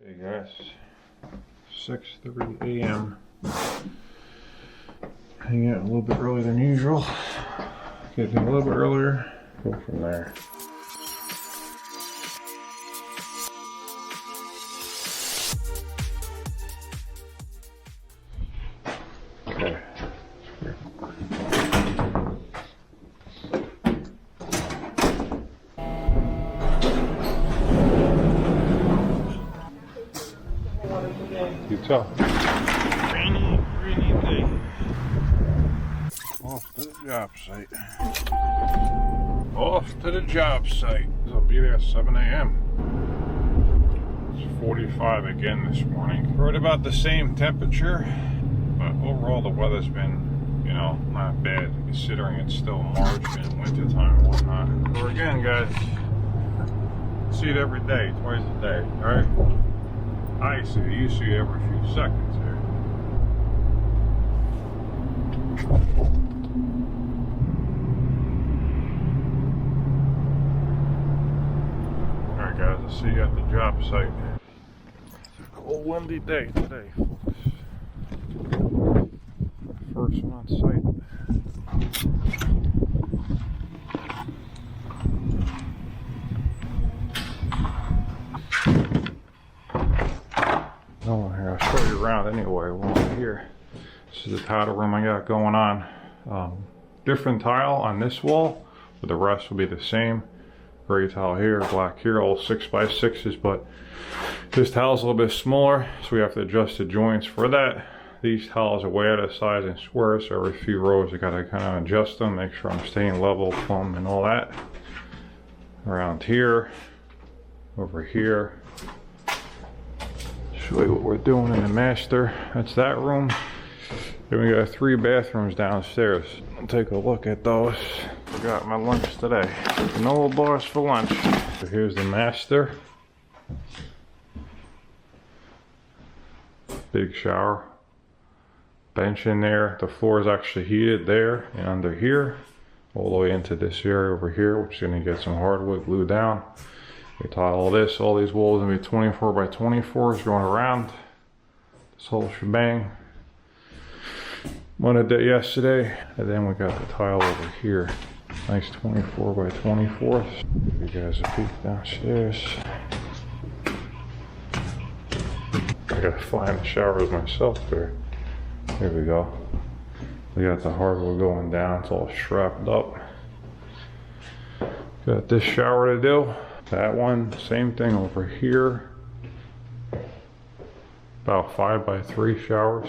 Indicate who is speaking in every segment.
Speaker 1: Hey guys, 6:30 a.m. Hang out a little bit earlier than usual. Get in a little bit earlier, go from there. Okay. You tell. Rainy day. Off to the job site. Off to the job site. I'll be there at 7 a.m. It's 45 again this morning. We're at about the same temperature, but overall the weather's been, you know, not bad considering it's still March and winter time and whatnot. So again, guys, see it every day, twice a day, alright? I see it, you see it every few seconds here. Alright guys, I'll see you at the job site. It's a cold, windy day today, folks. First one on site. No one here. I'll show you around anyway while I'm here. This is the tile room I got going on. Different tile on this wall, but the rest will be the same. Gray tile here, black here, all 6x6s, but this tile is a little bit smaller, so we have to adjust the joints for that. These tiles are way out of size and square, so every few rows I gotta kind of adjust them, make sure I'm staying level, plumb, and all that. Around here, over here. Show you what we're doing in the master. That's that room. Then we got 3 bathrooms downstairs. I'll take a look at those. Forgot my lunch today. No bars for lunch. So here's the master. Big shower. Bench in there. The floor is actually heated there and under here. All the way into this area over here, which is going to get some hardwood glued down. We tile all this, all these walls gonna be 24 by 24s going around this whole shebang. One I did yesterday, and then we got the tile over here. Nice 24 by 24s. Give you guys a peek downstairs. I gotta find the showers myself there. Here we go. We got the hardwood going down, it's all strapped up. Got this shower to do. That one, same thing over here. About 5 by 3 showers.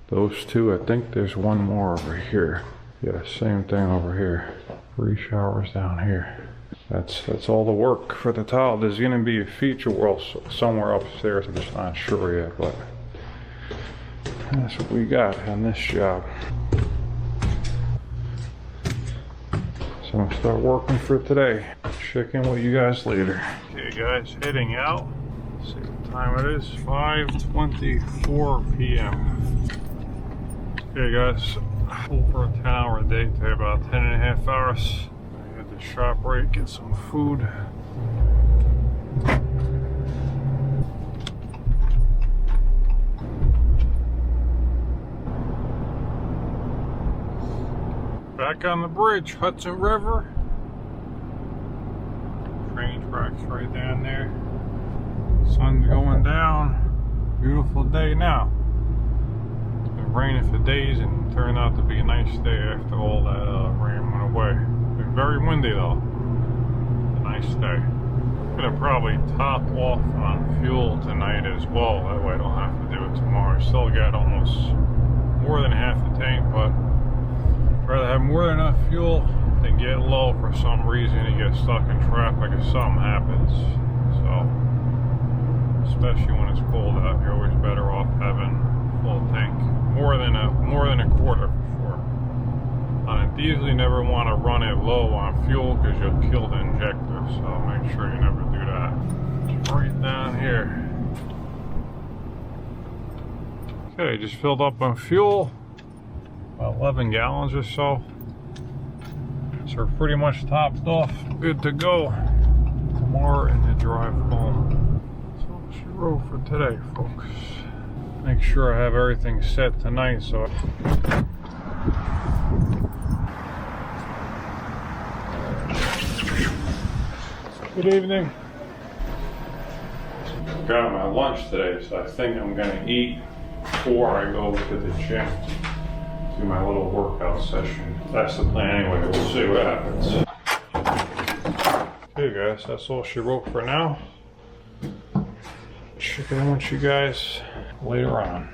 Speaker 1: Those two, I think there's one more over here. Yeah, same thing over here. 3 showers down here. That's all the work for the tile. There's gonna be a feature wall somewhere upstairs, I'm just not sure yet, but that's what we got on this job. So I'm gonna start working for today. Check in with you guys later. Okay guys, heading out. Let's see what time it is. 5:24 p.m. Okay guys, over a 10-hour day today, about 10.5 hours. I had to shop right, get some food. Back on the bridge, Hudson River. Train tracks right down there. Sun's going down. Beautiful day now. It's been raining for days and turned out to be a nice day after all that rain went away. Been very windy though. A nice day. I'm gonna probably top off on fuel tonight as well. That way I don't have to do it tomorrow. I still got almost more than half the tank, but rather have more than enough fuel than get low for some reason and get stuck in traffic if something happens. So, especially when it's cold out, you're always better off having full tank. More than a quarter for sure. On a diesel, you never want to run it low on fuel because you'll kill the injector. So make sure you never do that. It's right down here. Okay, just filled up on fuel. About 11 gallons or so. So we're pretty much topped off, good to go tomorrow in the drive home. for today, folks. Make sure I have everything set tonight, so good evening. Got my lunch today, so I think I'm gonna eat before I go to the gym. Do my little workout session. That's the plan anyway, we'll see what happens. Okay guys, that's all she wrote for now. Check in with you guys later on.